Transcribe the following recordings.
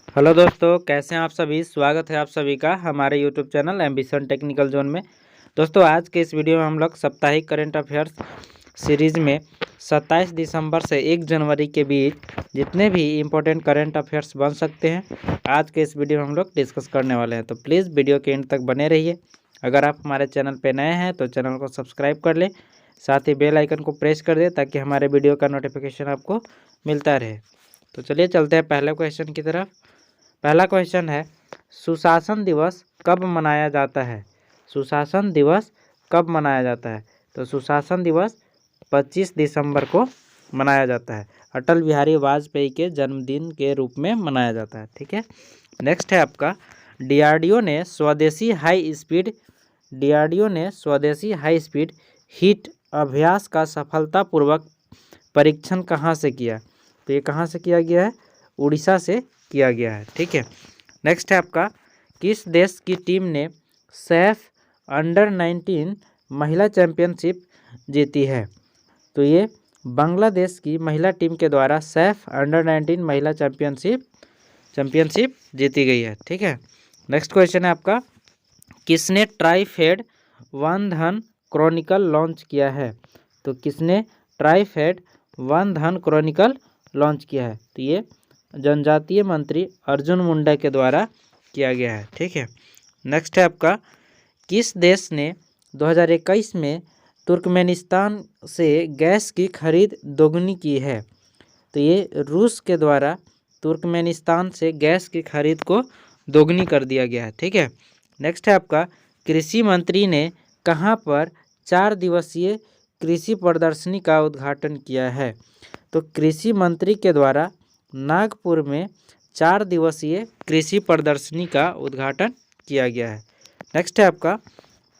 Hello दोस्तों, कैसे हैं आप सभी। स्वागत है आप सभी का हमारे YouTube channel ambition technical zone में। दोस्तों, आज के इस वीडियो में हम लोग साप्ताहिक करंट अफेयर्स सीरीज़ में 27 दिसंबर से 1 जनवरी के बीच जितने भी इम्पोर्टेंट करंट अफेयर्स बन सकते हैं, आज के इस वीडियो में हम लोग डिस्कस करने वाले हैं। तो प्लीज़ वीडियो के एंड तक बने रहिए। अगर आप हमारे चैनल पर नए हैं तो चैनल को सब्सक्राइब कर लें, साथ ही बेल आइकन को प्रेस कर दें ताकि हमारे वीडियो का नोटिफिकेशन आपको मिलता रहे। तो चलिए चलते हैं पहले क्वेश्चन की तरफ। पहला क्वेश्चन है, सुशासन दिवस कब मनाया जाता है। सुशासन दिवस कब मनाया जाता है? तो सुशासन दिवस 25 दिसंबर को मनाया जाता है। अटल बिहारी वाजपेयी के जन्मदिन के रूप में मनाया जाता है। ठीक है। नेक्स्ट है आपका, डीआरडीओ ने स्वदेशी हाई स्पीड हिट अभ्यास का सफलतापूर्वक परीक्षण कहाँ से किया? तो ये कहाँ से किया गया है? उड़ीसा से किया गया है। ठीक है। नेक्स्ट है आपका, किस देश की टीम ने सैफ अंडर 19 महिला चैंपियनशिप जीती है? तो ये बांग्लादेश की महिला टीम के द्वारा सैफ अंडर 19 महिला चैंपियनशिप जीती गई है। ठीक है। नेक्स्ट क्वेश्चन है आपका, किसने ट्राईफेड वन धन क्रॉनिकल लॉन्च किया है? तो किसने ट्राईफेड वन धन क्रॉनिकल लॉन्च किया है? तो ये जनजातीय मंत्री अर्जुन मुंडा के द्वारा किया गया है। ठीक है। नेक्स्ट है आपका, किस देश ने 2021 में तुर्कमेनिस्तान से गैस की खरीद दोगुनी की है? तो ये रूस के द्वारा तुर्कमेनिस्तान से गैस की खरीद को दोगुनी कर दिया गया है। ठीक है। नेक्स्ट है आपका, कृषि मंत्री ने कहाँ पर 4 दिवसीय कृषि प्रदर्शनी का उद्घाटन किया है? तो कृषि मंत्री के द्वारा नागपुर में 4 दिवसीय कृषि प्रदर्शनी का उद्घाटन किया गया है। नेक्स्ट है आपका,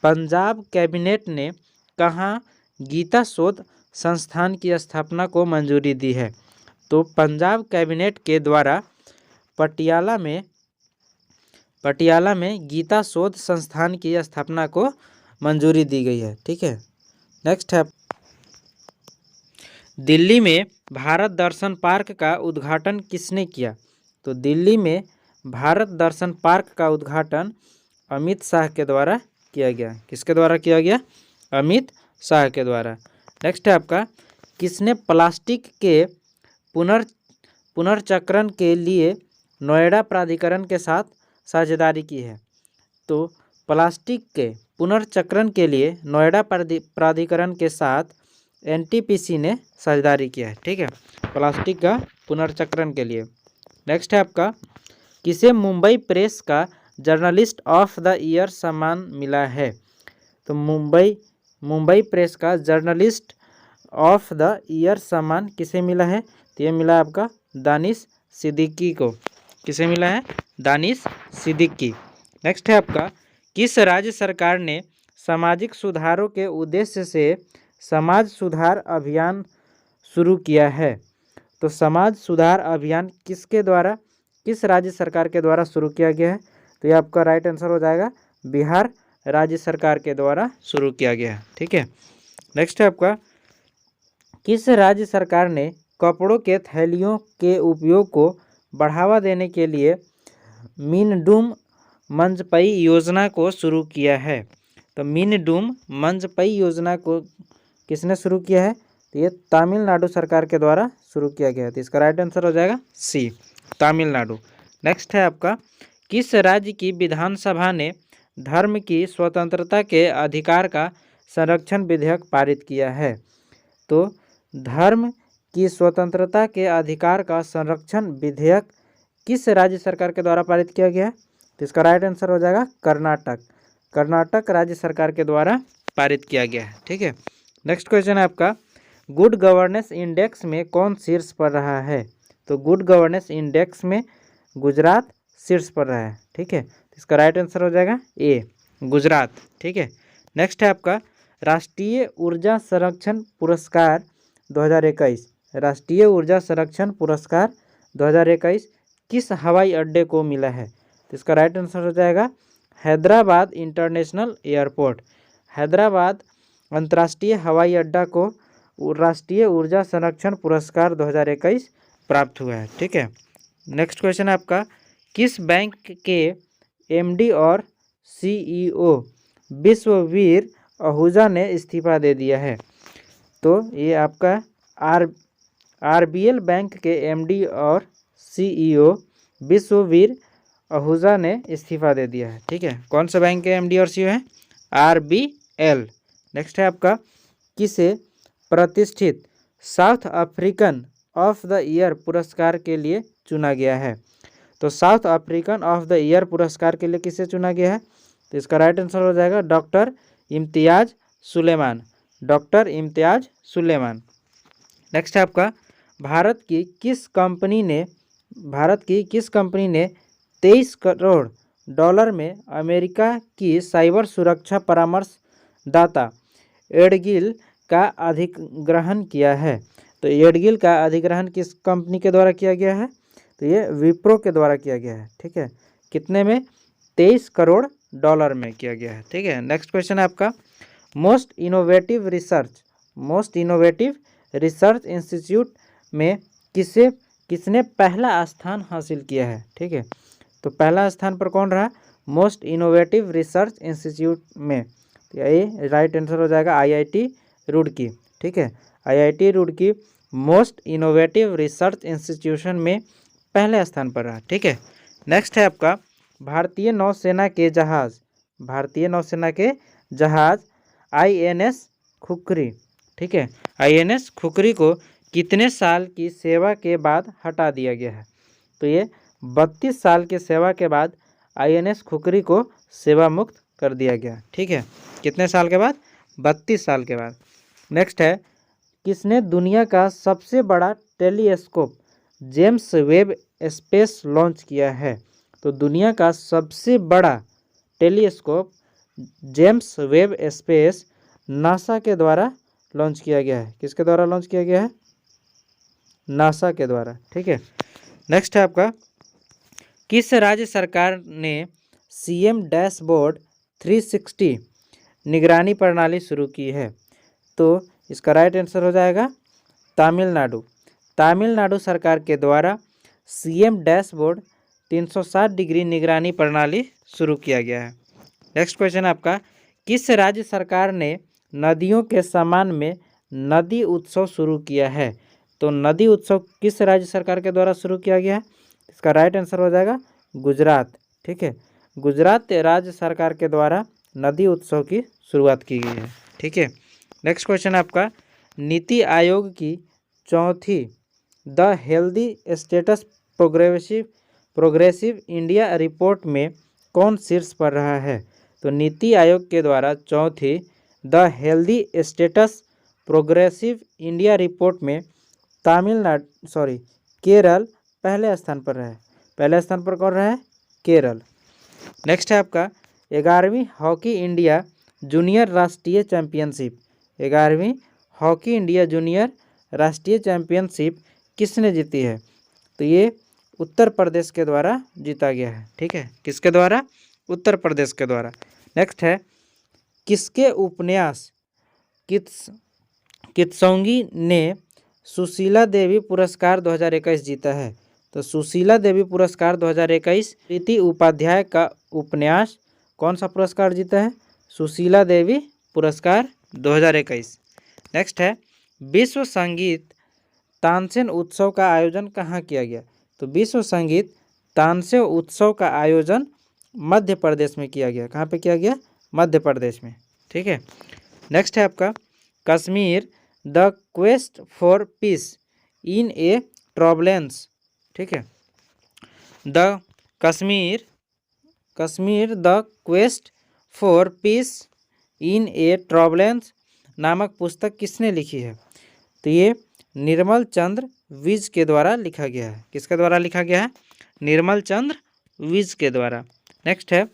पंजाब कैबिनेट ने कहाँ गीता शोध संस्थान की स्थापना को मंजूरी दी है? तो पंजाब कैबिनेट के द्वारा पटियाला में गीता शोध संस्थान की स्थापना को मंजूरी दी गई है। ठीक है। नेक्स्ट है, दिल्ली में भारत दर्शन पार्क का उद्घाटन किसने किया? तो दिल्ली में भारत दर्शन पार्क का उद्घाटन अमित शाह के द्वारा किया गया। किसके द्वारा किया गया? अमित शाह के द्वारा। नेक्स्ट है आपका, किसने प्लास्टिक के पुनर्चक्रण के लिए नोएडा प्राधिकरण के साथ साझेदारी की है? तो प्लास्टिक के पुनर्चक्रण के लिए नोएडा प्राधिकरण के साथ एनटीपीसी ने साझेदारी किया है। ठीक है, प्लास्टिक का पुनर्चक्रण के लिए। नेक्स्ट है आपका, किसे मुंबई प्रेस का जर्नलिस्ट ऑफ द ईयर सम्मान मिला है? तो मुंबई प्रेस का जर्नलिस्ट ऑफ द ईयर सम्मान किसे मिला है? तो ये मिला आपका दानिश सिद्दीकी को। किसे मिला है? दानिश सिद्दीकी। नेक्स्ट है आपका, किस राज्य सरकार ने सामाजिक सुधारों के उद्देश्य से समाज सुधार अभियान शुरू किया है? तो समाज सुधार अभियान किस राज्य सरकार के द्वारा शुरू किया गया है? तो ये आपका राइट आंसर हो जाएगा, बिहार राज्य सरकार के द्वारा शुरू किया गया है। ठीक है। नेक्स्ट है आपका, किस राज्य सरकार ने कपड़ों के थैलियों के उपयोग को बढ़ावा देने के लिए मीनडूम मंजपई योजना को शुरू किया है? तो मीनडूम मंजपई योजना को किसने शुरू किया है? तो ये तमिलनाडु सरकार के द्वारा शुरू किया गया है। तो इसका राइट आंसर हो जाएगा सी, तमिलनाडु। नेक्स्ट है आपका, किस राज्य की विधानसभा ने धर्म की स्वतंत्रता के अधिकार का संरक्षण विधेयक पारित किया है? तो धर्म की स्वतंत्रता के अधिकार का संरक्षण विधेयक किस राज्य सरकार के द्वारा पारित किया गया है? तो इसका राइट आंसर हो जाएगा कर्नाटक राज्य सरकार के द्वारा पारित किया गया है। ठीक है। नेक्स्ट क्वेश्चन है आपका, गुड गवर्नेंस इंडेक्स में कौन शीर्ष पर रहा है? तो गुड गवर्नेंस इंडेक्स में गुजरात शीर्ष पर रहा है। ठीक है। इसका राइट आंसर हो जाएगा ए, गुजरात। ठीक है। नेक्स्ट है आपका, राष्ट्रीय ऊर्जा संरक्षण पुरस्कार 2021 राष्ट्रीय ऊर्जा संरक्षण पुरस्कार 2021 किस हवाई अड्डे को मिला है? तो इसका राइट आंसर हो जाएगा हैदराबाद इंटरनेशनल एयरपोर्ट। हैदराबाद अंतर्राष्ट्रीय हवाई अड्डा को राष्ट्रीय ऊर्जा संरक्षण पुरस्कार 2021 प्राप्त हुआ है। ठीक है। नेक्स्ट क्वेश्चन है आपका, किस बैंक के एमडी और सीईओ विश्ववीर आहूजा ने इस्तीफा दे दिया है? तो ये आपका आरबीएल बैंक के एमडी और सीईओ विश्ववीर आहूजा ने इस्तीफा दे दिया है। ठीक है, कौन सा बैंक के एमडी और सीईओ है? आरबीएल। नेक्स्ट है आपका, किसे प्रतिष्ठित south African of the year पुरस्कार के लिए चुना गया है? तो south African of the year पुरस्कार के लिए किसे चुना गया है? तो इसका राइट आंसर हो जाएगा doctor Imtiaz Suleman. Doctor Imtiaz Suleman. Next है आपका, भारत की किस कंपनी ने 23 करोड़ डॉलर में अमेरिका की साइबर सुरक्षा परामर्शदाता एडगिल का अधिग्रहण किया है? तो एडगिल का अधिग्रहण किस कंपनी के द्वारा किया गया है? तो ये विप्रो के द्वारा किया गया है। ठीक है, कितने में? 23 करोड़ डॉलर में किया गया है। ठीक है, नेक्स्ट क्वेश्चन है आपका, मोस्ट इनोवेटिव रिसर्च इंस्टीट्यूट में किसने पहला स्थान हासिल किया है? ठीक है, तो पहला स्थान पर कौन रहा? मोस्ट इनोवेटिव रिसर्च इंस्टीट्यूट में, तो ये राइट आंसर हो जाएगा आईआईटी रुड़की। ठीक है, IIT Roorkee most innovative research institution में पहले स्थान पर रहा। ठीक है, नेक्स्ट है आपका, भारतीय नौसेना के जहाज आईएनएस खुखरी, ठीक है, आईएनएस खुखरी को कितने साल की सेवा के बाद हटा दिया गया है? तो ये 32 साल की सेवा के बाद आईएनएस खुखरी को सेवा मुक्त कर दिया गया। ठीक है, कितने साल के बाद? 32 साल के बाद। नेक्स्ट है, किसने दुनिया का सबसे बड़ा telescope James Webb space launch किया है? तो दुनिया का सबसे बड़ा telescope James Webb space NASA के द्वारा लॉन्च किया गया है। किसके द्वारा लॉन्च किया गया है? नासा के द्वारा। ठीक है, नेक्स्ट है आपका, किस राज्य सरकार ने सीएम डैशबोर्ड 360 निगरानी प्रणाली शुरू की है? तो इसका राइट आंसर हो जाएगा तमिलनाडु सरकार के द्वारा सीएम डैशबोर्ड 360 डिग्री निगरानी प्रणाली शुरू किया गया है। नेक्स्ट क्वेश्चन आपका, किस राज्य सरकार ने नदियों के सम्मान में नदी उत्सव शुरू किया है? तो नदी उत्सव किस राज्य सरकार के द्वारा शुरू किया गया है? इसका राइट आंसर हो जाएगा गुजरात। ठीक है, गुजरात राज्य सरकार के द्वारा नदी उत्सव की शुरुआत की गई है। ठीक है, नेक्स्ट क्वेश्चन आपका, नीति आयोग की चौथी the healthy status progressive India report में कौन शीर्ष पर रहा है? तो नीति आयोग के द्वारा चौथी the healthy status progressive India report में केरल पहले स्थान पर रहा है। पहले स्थान पर कौन रहा है? केरल। नेक्स्ट है आपका, 11वीं हॉकी इंडिया जूनियर राष्ट्रीय चैंपियनशिप 11वीं हॉकी इंडिया जूनियर राष्ट्रीय चैंपियनशिप किसने जीती है? तो ये उत्तर प्रदेश के द्वारा जीता गया है। ठीक है, किसके द्वारा? उत्तर प्रदेश के द्वारा। नेक्स्ट है, किसके उपन्यास कित्संगी ने सुशीला देवी पुरस्कार 2021 जीता है? तो सुशीला देवी पुरस्कार 2021 प्रीति उपाध्याय का उपन्यास कौन सा पुरस्कार जीता है? सुशीला देवी पुरस्कार 2021। नेक्स्ट है, विश्व संगीत तानसेन उत्सव का आयोजन कहाँ किया गया? तो विश्व संगीत तानसेन उत्सव का आयोजन मध्य प्रदेश में किया गया। कहाँ पे किया गया? मध्य प्रदेश में। ठीक है, नेक्स्ट है आपका, Kashmir the quest for peace in a turbulence. ठीक है, the Kashmir the quest for peace in a turbulence नामक पुस्तक किसने लिखी है? तो ये निर्मल चंद्र विज के द्वारा लिखा गया है। किसके द्वारा लिखा गया है? निर्मल चंद्र विज के द्वारा। नेक्स्ट है,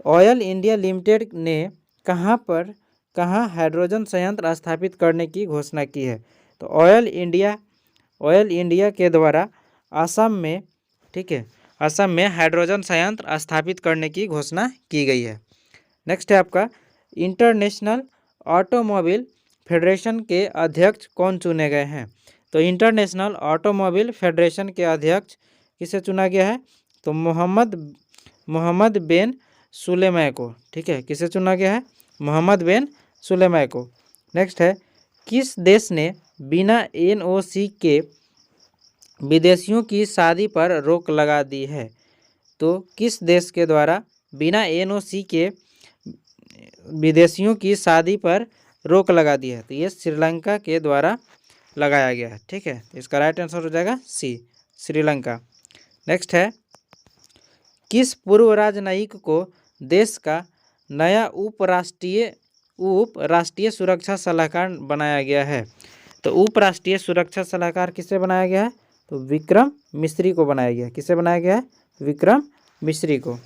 ऑयल इंडिया लिमिटेड ने कहाँ हाइड्रोजन संयंत्र स्थापित करने की घोषणा की है? तो ऑयल इंडिया के द्वारा असम में, ठीक है, असम में हाइड्रोजन संयंत्र स्थापित करने की घोषणा की गई है। नेक्स्ट है आपका, इंटरनेशनल ऑटोमोबाइल फेडरेशन के अध्यक्ष कौन चुने गए हैं? तो इंटरनेशनल ऑटोमोबाइल फेडरेशन के अध्यक्ष किसे चुना गया है? तो मोहम्मद बिन सुलेमान को, ठीक है, किसे चुना गया है? मोहम्मद बिन सुलेमान को। नेक्स्ट है, किस देश ने बिना एनओसी के विदेशियों की शादी पर रोक लगा दी है? तो किस देश के द्वारा बिना एनओसी के विदेशियों की शादी पर रोक लगा दी है? तो ये श्रीलंका के द्वारा लगाया गया है, ठीक है। इसका राइट आंसर हो जाएगा सी, श्रीलंका। नेक्स्ट है, किस पूर्व राजनयिक को देश का नया उपराष्ट्रीय सुरक्षा सलाहकार बनाया गया है? तो उपराष्ट्रीय सुरक्षा सलाहकार किसे बनाया गया है? तो विक्रम मिश्री को बनाया गया है। किसे बनाया गया है? विक्रम मिश्री को।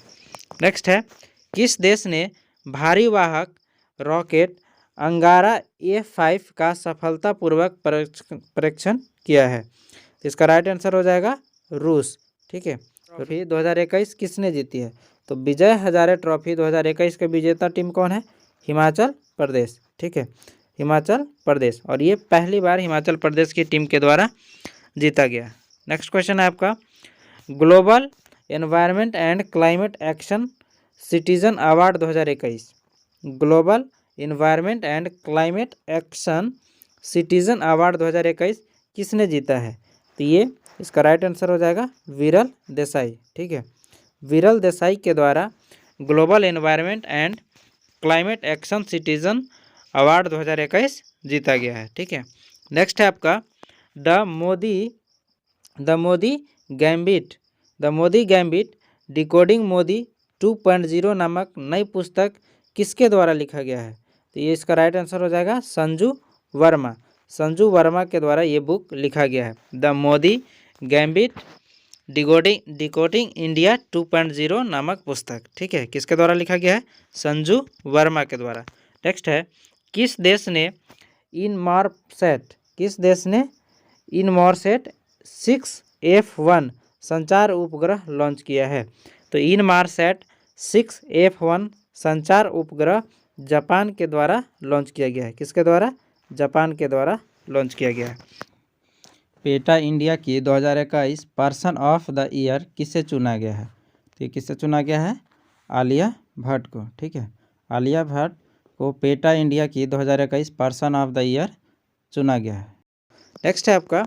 नेक्स्ट है, किस देश ने भारी वाहक रॉकेट अंगारा A5 का सफलतापूर्वक परीक्षण किया है? तो इसका राइट आंसर हो जाएगा रूस, ठीक है। ट्रॉफी 2021 किसने जीती है? तो विजय हजारे ट्रॉफी 2021 के विजेता टीम कौन है? हिमाचल प्रदेश, ठीक है, हिमाचल प्रदेश। और ये पहली बार हिमाचल प्रदेश की टीम के द्वारा जीता गया। नेक्स्ट क्वेश्चन है आपका, global environment and climate action citizen award 2021, global environment and climate action citizen award 2021 किसने जीता है? तो ये इसका राइट आंसर हो जाएगा विरल देसाई, ठीक है। विरल देसाई के द्वारा global environment and climate action citizen award 2021 जीता गया है, ठीक है। नेक्स्ट है आपका, the Modi gambit decoding Modi 2.0 नामक नई पुस्तक किसके द्वारा लिखा गया है? तो ये इसका राइट आंसर हो जाएगा संजू वर्मा के द्वारा ये बुक लिखा गया है, the Modi gambit decoding India 2.0 नामक पुस्तक, ठीक है, किसके द्वारा लिखा गया है? संजू वर्मा के द्वारा। नेक्स्ट है, किस देश ने इनमारसैट 6F1 संचार उपग्रह लॉन्च किया है? तो इनमारसैट 6F1 संचार उपग्रह जापान के द्वारा लॉन्च किया गया है। किसके द्वारा? जापान के द्वारा लॉन्च किया गया है। पेटा इंडिया की 2021 पर्सन ऑफ द ईयर किसे चुना गया है? तो किससे चुना गया है? आलिया भट्ट को, ठीक है, आलिया भट्ट को पेटा इंडिया की 2021 पर्सन ऑफ द ईयर चुना गया है। नेक्स्ट है आपका,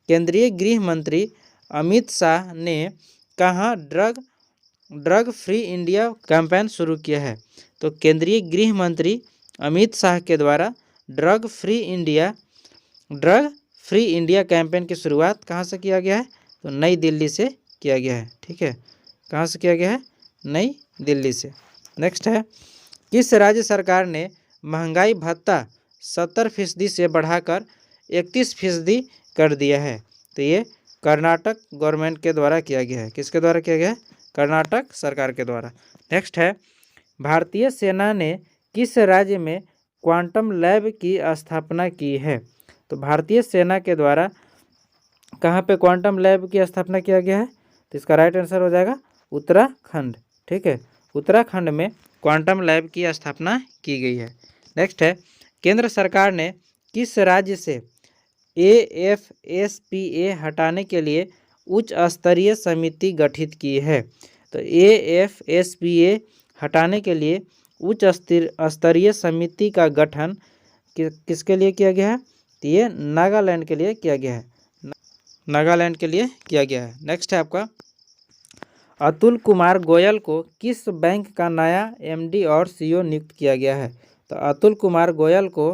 केंद्रीय गृह मंत्री अमित शाह ने कहाँ ड्रग फ्री इंडिया कैंपेन शुरू किया है? तो केंद्रीय गृह मंत्री अमित शाह के द्वारा ड्रग फ्री इंडिया कैंपेन की शुरुआत कहाँ से किया गया है? तो नई दिल्ली से किया गया है, ठीक है, कहाँ से किया गया है? नई दिल्ली से। नेक्स्ट है, किस राज्य सरकार ने महंगाई भत्ता 70% से बढ़ाकर 31% कर दिया है? तो ये कर्नाटक गवर्नमेंट के द्वारा किया गया है। किसके द्वारा किया गया है? कर्नाटक सरकार के द्वारा। नेक्स्ट है, भारतीय सेना ने किस राज्य में क्वांटम लैब की स्थापना की है? तो भारतीय सेना के द्वारा कहाँ पे क्वांटम लैब की स्थापना किया गया है? तो इसका राइट आंसर हो जाएगा उत्तराखंड, ठीक है, उत्तराखंड में क्वांटम लैब की स्थापना की गई है। नेक्स्ट है, केंद्र सरकार ने किस राज्य से AFSPA हटाने के लिए उच्च स्तरीय समिति गठित की है? तो AFSPA हटाने के लिए उच्च स्तरीय समिति का गठन किसके लिए किया गया है? तो ये नागालैंड के लिए किया गया है, नागालैंड के लिए किया गया है। नेक्स्ट है आपका, अतुल कुमार गोयल को किस बैंक का नया MD और CEO नियुक्त किया गया है? तो अतुल कुमार गोयल को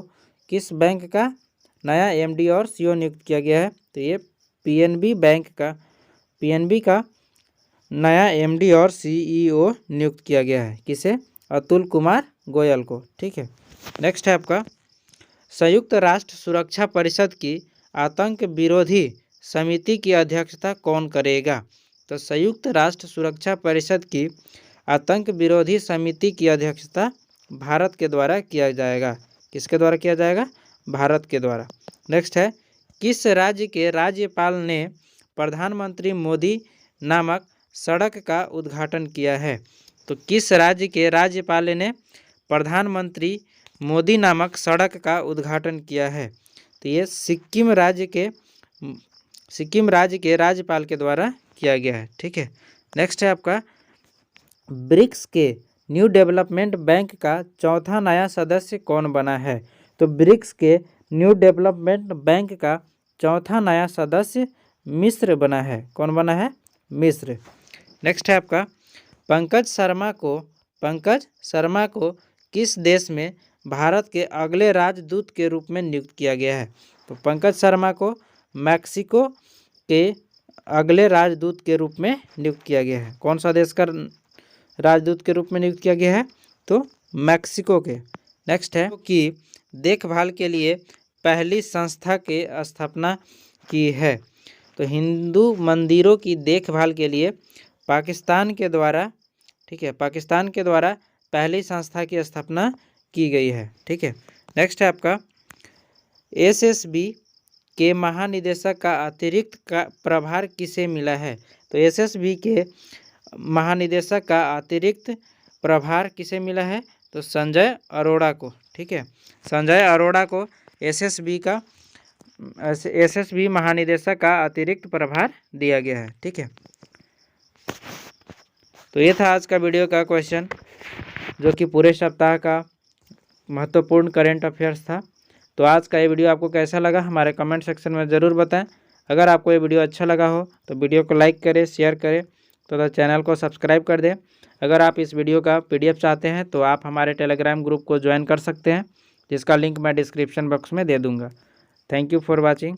किस बैंक का नया MD और CEO नियुक्त किया गया है? तो ये PNB का नया MD और CEO नियुक्त किया गया है। किसे? अतुल कुमार गोयल को, ठीक है। नेक्स्ट है आपका, संयुक्त राष्ट्र सुरक्षा परिषद की आतंक विरोधी समिति की अध्यक्षता कौन करेगा? तो संयुक्त राष्ट्र सुरक्षा परिषद की आतंक विरोधी समिति की अध्यक्षता भारत के द्वारा किया जाएगा। किसके द्वारा किया जाएगा? भारत के द्वारा। नेक्स्ट है, किस राज्य के राज्यपाल ने प्रधानमंत्री मोदी नामक सड़क का उद्घाटन किया है? तो किस राज्य के राज्यपाल ने प्रधानमंत्री मोदी नामक सड़क का उद्घाटन किया है? तो ये सिक्किम राज्य के राज्यपाल के द्वारा किया गया है, ठीक है। नेक्स्ट है आपका ब्रिक्स के न्यू डेवलपमेंट बैंक का चौथा नया सदस्य कौन बना है? तो ब्रिक्स के न्यू डेवलपमेंट बैंक का चौथा नया सदस्य मिस्र बना है। कौन बना है? मिस्र। नेक्स्ट है आपका पंकज शर्मा को किस देश में भारत के अगले राजदूत के रूप में नियुक्त किया गया है? तो पंकज शर्मा को मैक्सिको के अगले राजदूत के रूप में नियुक्त किया गया है। कौन सा देश का राजदूत के रूप में नियुक्त किया गया है? तो मैक्सिको के। नेक्स्ट है कि देखभाल के लिए पहली संस्था की स्थापना की है। तो हिंदू मंदिरों की देखभाल के लिए पाकिस्तान के द्वारा, ठीक है, पाकिस्तान के द्वारा पहली संस्था की स्थापना की गई है। ठीक है। नेक्स्ट है आपका एसएसबी के महानिदेशक का अतिरिक्त प्रभार किसे मिला है? तो एसएसबी के महानिदेशक का अतिरिक्त प्रभार किसे मिला है? तो संजय अरोड़ा को। ठीक है, संजय अरोड़ा को एसएसबी महानिदेशक का अतिरिक्त प्रभार दिया गया है। ठीक है, तो ये था आज का वीडियो का क्वेश्चन, जो कि पूरे सप्ताह का महत्वपूर्ण करंट अफेयर्स था। तो आज का ये वीडियो आपको कैसा लगा हमारे कमेंट सेक्शन में ज़रूर बताएं। अगर आपको ये वीडियो अच्छा लगा हो तो वीडियो को लाइक करें, शेयर करें तथा चैनल को सब्सक्राइब कर दें। अगर आप इस वीडियो का PDF चाहते हैं तो आप हमारे टेलीग्राम ग्रुप को ज्वाइन कर सकते हैं, जिसका लिंक मैं डिस्क्रिप्शन बॉक्स में दे दूँगा। Thank you for watching.